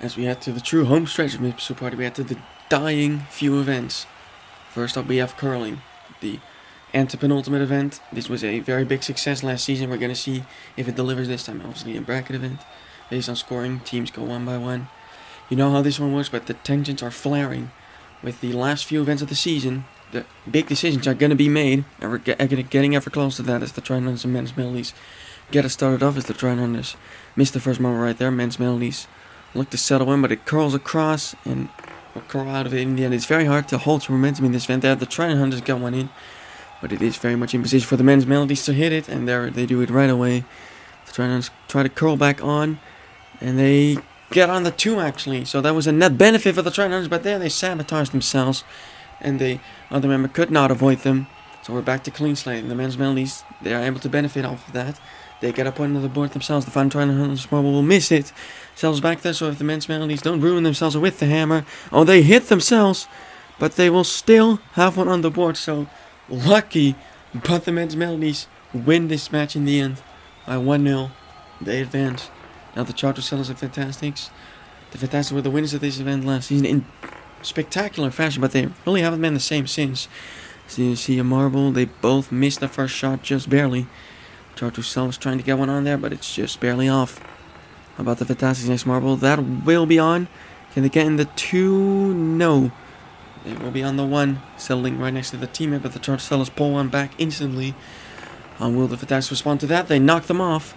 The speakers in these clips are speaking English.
as we head to the true home stretch of Mid Party. We head to the dying few events. First up, we have curling, the antepenultimate event. This was a very big success last season. We're going to see if it delivers this time. Obviously a bracket event. Based on scoring, teams go one by one. You know how this one works, but the tensions are flaring. With the last few events of the season, the big decisions are going to be made, and we're getting ever close to that as the Tri-Runners and men's melodies get us started off. As the Tri-Runners missed the first moment right there. Men's melodies look to settle in, but it curls across and will curl out of it in the end. It's very hard to hold some momentum in this event. There, the Tri-Runners got one in, but it is very much in position for the men's melodies to hit it, and there they do it right away. The Tri-Runners try to curl back on, and they get on the 2 actually. So that was a net benefit for the Tri-Runners, but there they sabotaged themselves, and the other member could not avoid them. So we're back to clean slate, and the men's melodies, they are able to benefit off of that. They get a point on the board themselves. The final Tri-Runners marble will miss it. Sells back there, so if the men's melodies don't ruin themselves with the hammer, oh, they hit themselves, but they will still have one on the board. So lucky, but the men's melodies win this match in the end by 1-0. They advance. Now the Charter Sellers and Fantastics. The Fantastics were the winners of this event last season in spectacular fashion, but they really haven't been the same since. So you see a marble. They both missed the first shot just barely. Charter Sellers trying to get one on there, but it's just barely off. How about the Fantastics next marble? That will be on. Can they get in the 2? No. It will be on the 1, settling right next to the teammate, but the Charter Sellers pull one back instantly. How will the Fantastics respond to that? They knock them off.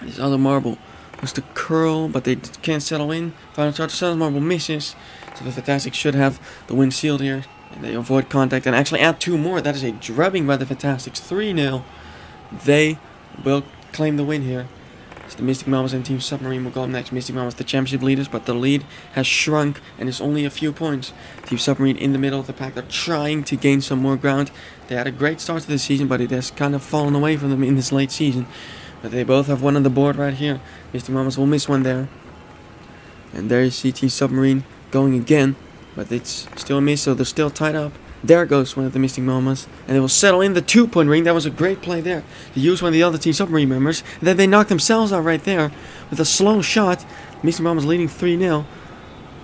This other marble was to curl, but they can't settle in. Final Charter Sellers marble misses, so the Fantastics should have the win sealed here. And they avoid contact and actually add 2 more. That is a drubbing by the Fantastics. 3-0. They will claim the win here. So the Mystic Mamas and Team Submarine will go up next. Mystic Mamas the championship leaders, but the lead has shrunk and it's only a few points. Team Submarine in the middle of the pack. They're trying to gain some more ground. They had a great start to the season, but it has kind of fallen away from them in this late season. But they both have one on the board right here. Mystic Mamas will miss one there. And there you see Team Submarine going again, but it's still a miss, so they're still tied up. There goes one of the Mystic Mamas, and they will settle in the 2-point ring. That was a great play there. They used one of the other Team Submarine members, and then they knocked themselves out right there with a slow shot. Mystic Mamas leading 3-0,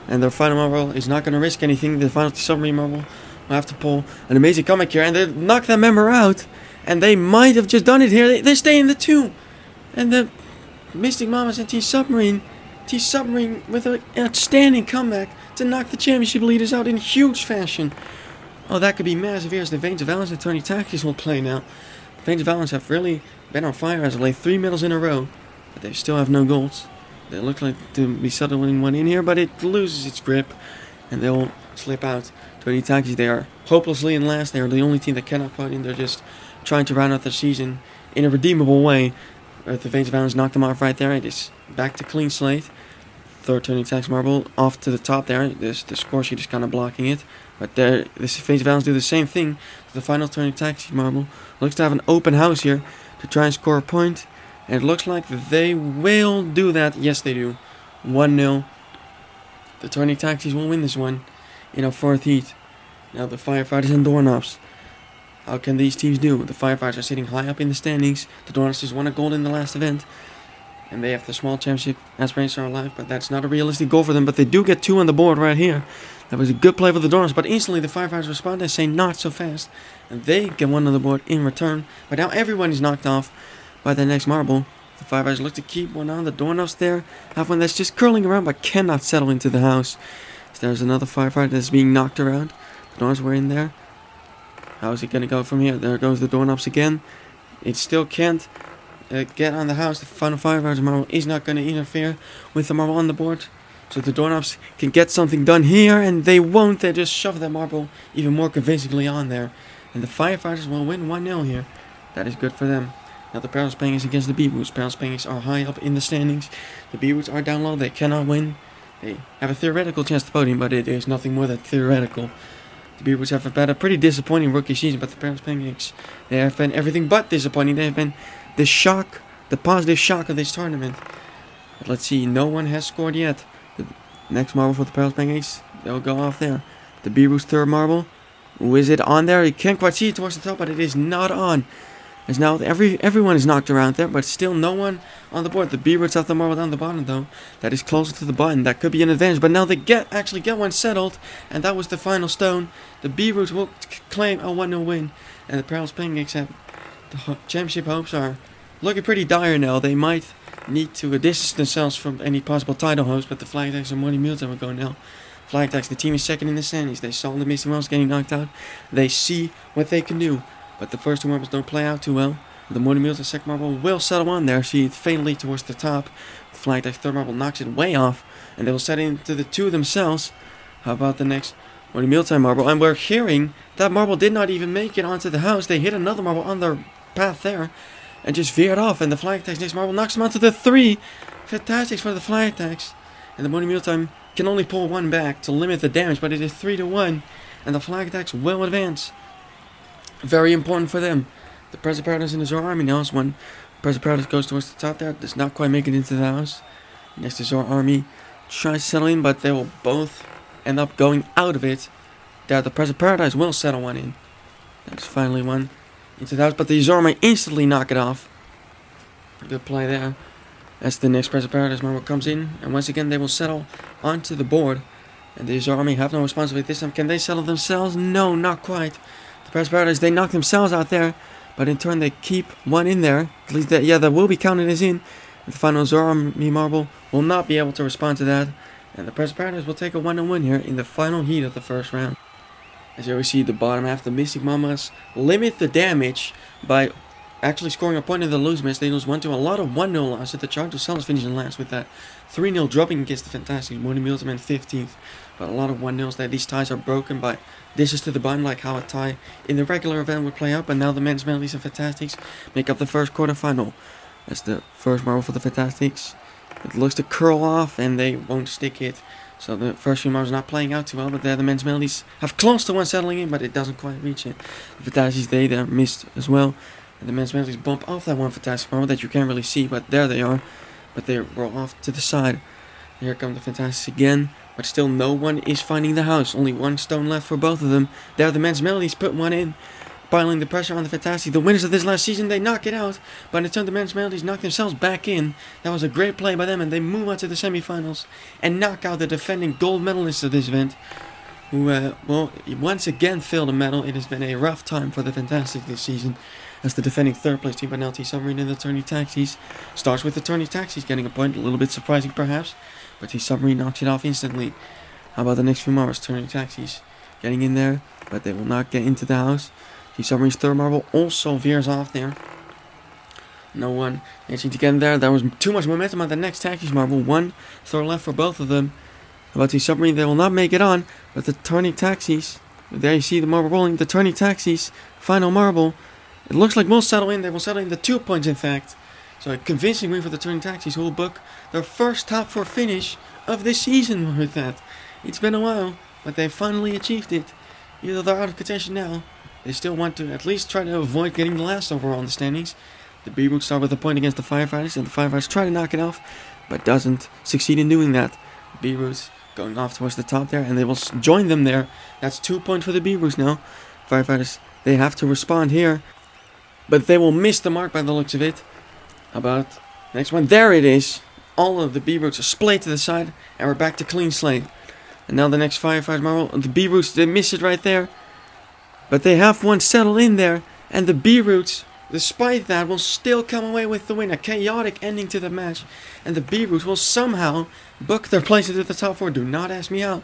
and their final marble is not going to risk anything. The final Team Submarine marble will have to pull an amazing comeback here, and they knock that member out, and they might have just done it here. They stay in the 2, and the Mystic Mamas and Team Submarine with an outstanding comeback to knock the championship leaders out in huge fashion. Oh, that could be massive here as the Veins of Valence and Tony Taxis will play now. The Veins of Valence have really been on fire as of late, 3 medals in a row, but they still have no golds. They look like to be settling one in here, but it loses its grip, and they will slip out. Tony Taxis, they are hopelessly in last. They are the only team that cannot put in. They're just trying to round out their season in a redeemable way. The Veins of Valence knocked them off right there. It is back to clean slate. Third Tony Tax marble off to the top there. The score sheet is kind of blocking it. But there, this Veins of Valence do the same thing. The final Tony Tax marble looks to have an open house here to try and score a point. And it looks like they will do that. Yes, they do. 1-0. The Tony Taxis will win this one in a 4th heat. Now the Firefighters and Doorknobs. How can these teams do? The Firefighters are sitting high up in the standings. The Doorknobs just won a gold in the last event. And they have the small championship aspirations are alive, but that's not a realistic goal for them. But they do get 2 on the board right here. That was a good play for the Doorknobs, but instantly the Firefighters respond and say not so fast. And they get 1 on the board in return. But now everyone is knocked off by the next marble. The Firefighters look to keep one on. The Doorknobs there have one that's just curling around but cannot settle into the house. So there's another Firefighter that's being knocked around. The Doorknobs were in there. How is it going to go from here? There goes the Doorknobs again. It still can't get on the house. The final Firefighters marble is not going to interfere with the marble on the board. So the Doorknobs can get something done here, and they won't. They just shove that marble even more convincingly on there. And the Firefighters will win 1-0 here. That is good for them. Now the Perilous Penguins against the Bee-Boots. Perilous Penguins are high up in the standings. The Bee-Boots are down low. They cannot win. They have a theoretical chance to podium, but it is nothing more than theoretical. The Bee-Boots have had a pretty disappointing rookie season, but the Perilous Penguins, they have been everything but disappointing. They have been the shock, the positive shock of this tournament. But let's see, no one has scored yet. The next marble for the Perilous Penguins, they'll go off there. The Bee-Boots' third marble, is it on there? You can't quite see it towards the top, but it is not on. As now everyone is knocked around there, but still no one on the board. The B-Roots have the marble down the bottom though. That is closer to the button. That could be an advantage, but now they actually get one settled, and that was the final stone. The B-Roots will claim a 1-0 win, and the Pearls ping, except the championship hopes are looking pretty dire now. They might need to distance themselves from any possible title hopes, but the Flag Tags and Money Mealtime are going now. Flag Tags, the team is second in the standings. They saw the Misty Wells getting knocked out. They see what they can do. But the first two marbles don't play out too well. The Morning Meals, the second marble, will settle on there. See it fatally towards the top. The Flag Tags third marble knocks it way off. And they will set into the two themselves. How about the next Morning Mealtime marble? And we're hearing that marble did not even make it onto the house. They hit another marble on their path there. And just veered off. And the Flag Tags next marble knocks them onto the 3. Fantastic for the Flag Tags. And the Morning Mealtime can only pull one back to limit the damage. But it is 3-1. And the Flag Tags will advance. Very important for them. The Present Paradise and the Zor Army now is one. Present Paradise goes towards the top there. Does not quite make it into the house. Next the Zor Army tries to settle in, but they will both end up going out of it. There the Present Paradise will settle one in. That's finally one into the house, but the Zor Army instantly knock it off. Good play there. As the next Present Paradise marble comes in, and once again they will settle onto the board. And the Zor Army have no responsibility this time. Can they settle themselves? No, not quite. Present Paradise, they knock themselves out there, but in turn they keep one in there. At least that will be counted as in. The final Zor Army marble will not be able to respond to that, and the Present Paradise will take a 1-0 win here in the final heat of the first round. As you always see, the bottom half, the Mystic Mamas limit the damage by actually scoring a point in the lose-miss. They lose 1-2, a lot of 1-0 losses. The Charge to Sellers finishing last with that 3-0 dropping against the Fantastic Morning Mealtime in 15th. But a lot of 1-0s there. These ties are broken by dishes to the button, like how a tie in the regular event would play out. But now the men's Melodies and Fantastics make up the first quarterfinal. That's the first marble for the Fantastics. It looks to curl off, and they won't stick it. So the first few marbles not playing out too well. But there the men's Melodies have close to one settling in, but it doesn't quite reach it. The Fantastics, they missed as well. And the men's Melodies bump off that one Fantastic marble that you can't really see, but there they are. But they roll off to the side. Here come the Fantastics again. But still no one is finding the house. Only one stone left for both of them. There the men's Melodies put one in. Piling the pressure on the Fantastic. The winners of this last season, they knock it out. But in turn the men's Melodies knock themselves back in. That was a great play by them, and they move on to the semifinals. And knock out the defending gold medalists of this event. Who, once again failed a medal. It has been a rough time for the Fantastic this season. As the defending third place team by T Submarine and the Tourney Taxis. Starts with the Tourney Taxis getting a point. A little bit surprising perhaps. But the Submarine knocks it off instantly. How about the next few marbles? Turning Taxis getting in there, but they will not get into the house. The Submarine's third marble also veers off there. No one managing to get in there. There was too much momentum on the next Taxis marble. One throw left for both of them. How about the Submarine? They will not make it on, but the Turning Taxis. There you see the marble rolling. The Turning Taxis final marble. It looks like will settle in. They will settle in the 2 points, in fact. So a convincing win for the Turning Taxis, who will book their first top 4 finish of this season with that. It's been a while, but they finally achieved it. Even though they're out of contention now, they still want to at least try to avoid getting the last overall in the standings. The B-Roots start with a point against the Firefighters, and the Firefighters try to knock it off, but doesn't succeed in doing that. B-Roots going off towards the top there, and they will join them there. That's 2 points for the B-Roots now. Firefighters, they have to respond here, but they will miss the mark by the looks of it. How about next one? There it is. All of the B-Roots are splayed to the side, and we're back to clean slate. And now the next Firefighters marble. The B-Roots, they miss it right there. But they have one settled in there, and the B-Roots, despite that, will still come away with the win. A chaotic ending to the match, and the B-Roots will somehow book their place into the top 4. Do not ask me how,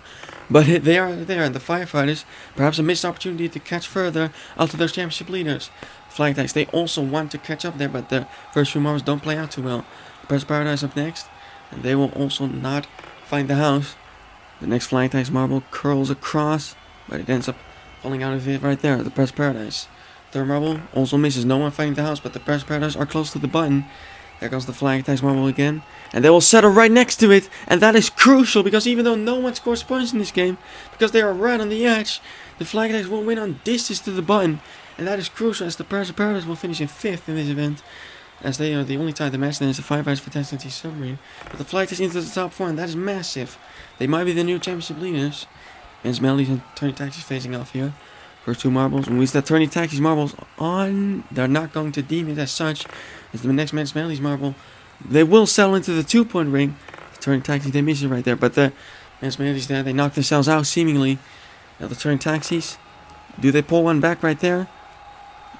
but they are there. And the Firefighters, perhaps a missed opportunity to catch further out to those championship leaders. Flag Tags, they also want to catch up there, but the first few marbles don't play out too well. Present Paradise up next, and they will also not find the house. The next Flag Tags marble curls across, but it ends up falling out of it right there. The Present Paradise third marble also misses. No one finding the house, but the Present Paradise are close to the button. There goes the Flag Tags marble again, and they will settle right next to it, and that is crucial because even though no one scores points in this game, because they are right on the edge, the Flag Tags will win on distance to the button. And that is crucial as the Present Paradise will finish in 5th in this event. As they are the only tie the match, then it's the Firefighters, Fantastic T Submarine. But the Flag is into the top 4, and that is massive. They might be the new championship leaders. Men's Melodies and Turning Taxis facing off here. First 2 marbles. And we start turning taxis marbles on. They're not going to deem it as such. As the next man's Melly's marble. They will settle into the 2-point ring. The turning taxis, they miss it right there. But the man's Melly's there. They knock themselves out seemingly. Now the turning taxis. Do they pull one back right there?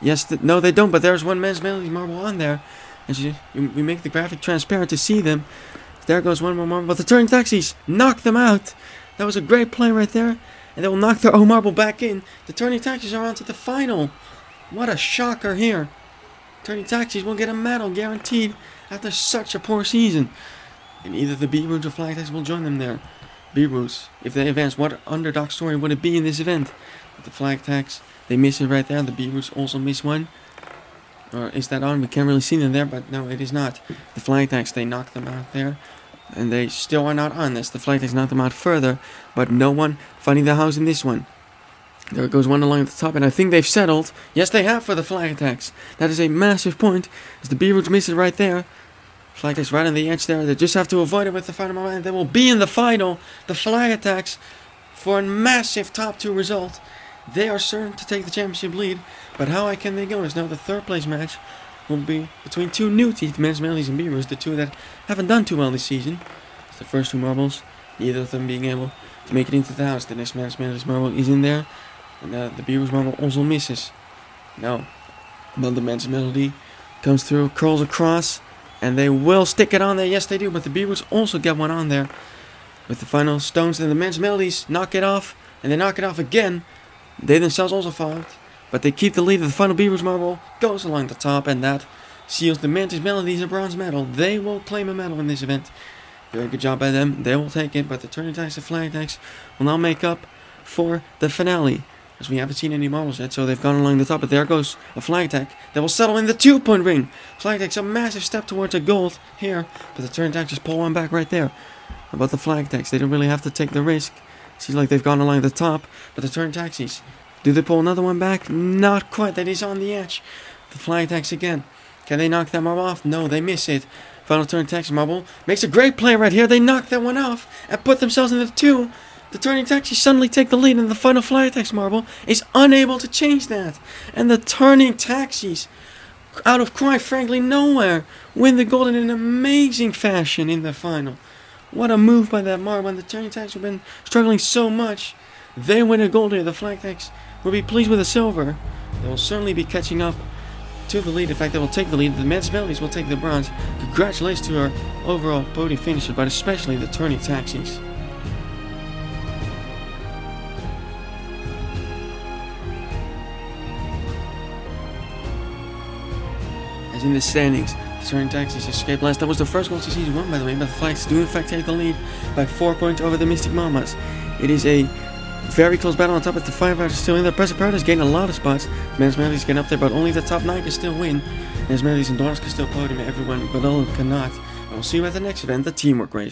Yes, no they don't. But there's one man's Melly's marble on there. And we make the graphic transparent to see them. There goes one more marble. But the turning taxis knock them out. That was a great play right there. And they will knock their own marble back in. The turning taxis are on to the final. What a shocker here. Turning taxis will get a medal guaranteed after such a poor season. And either the B-Roots or Flag Tax will join them there. B-Roots, if they advance, what underdog story would it be in this event? With the Flag Tax, they miss it right there. The B-Roots also miss one. Or is that on? We can't really see them there, but no, it is not. The Flag Tax, they knock them out there. And they still are not on this. The Flag Tax knocked them out further. But no one finding the house in this one. There goes one along the top, and I think they've settled. Yes, they have for the Flag Attacks. That is a massive point, as the B-Roots miss it right there. Flag Attacks right on the edge there. They just have to avoid it with the final moment. They will be in the final. The Flag Attacks for a massive top 2 result. They are certain to take the championship lead. But how high can they go? Is now the 3rd place match will be between 2 new teams, men's Mellies and B-Roots, the 2 that haven't done too well this season. It's the first 2 marbles. Neither of them being able to make it into the house. The next man's Mellies marble is in there. And the B-Roots marble also misses. No. But the men's Melody comes through, curls across, and they will stick it on there. Yes, they do. But the B-Roots also get one on there. With the final stones, and the men's Melodies knock it off, and they knock it off again. They themselves also fall out. But they keep the lead. The final B-Roots marble goes along the top, and that seals the men's Melodies a bronze medal. They will claim a medal in this event. Very good job by them. They will take it, but the turning tax and Flag Tax will now make up for the finale. As we haven't seen any marbles yet, so they've gone along the top. But there goes a Flag Tax that will settle in the 2-point ring. Flag Tax a massive step towards a gold here. But the turning tax just pull one back right there. How about the Flag Tax? They don't really have to take the risk. Seems like they've gone along the top. But the turning taxis, do they pull another one back? Not quite. That is on the edge. The Flag Tax again. Can they knock that marble off? No, they miss it. Final turn taxi marble makes a great play right here. They knock that one off and put themselves in the 2. The turning taxis suddenly take the lead, and the final Flag Tax marble is unable to change that. And the turning taxis, out of quite frankly nowhere, win the gold in an amazing fashion in the final. What a move by that marble. And the turning taxis have been struggling so much. They win a gold here. The Flag Tax will be pleased with a silver. They will certainly be catching up to the lead. In fact, they will take the lead. The men's Melodies will take the bronze. Congratulations to our overall podium finisher, but especially the turning taxis. As in the standings, the turning taxis escaped last. That was the first goal of season 1, by the way, but the Flags do in fact take the lead by 4 points over the Mystic Mamas. It is a very close battle on top, but the Firefighters still in there. Present Paradise gain a lot of spots. Men's Melodies get up there, but only the top 9 can still win. Men's Melodies and Daughters can still podium. Everyone below cannot. And we'll see you at the next event, the Teamwork Race.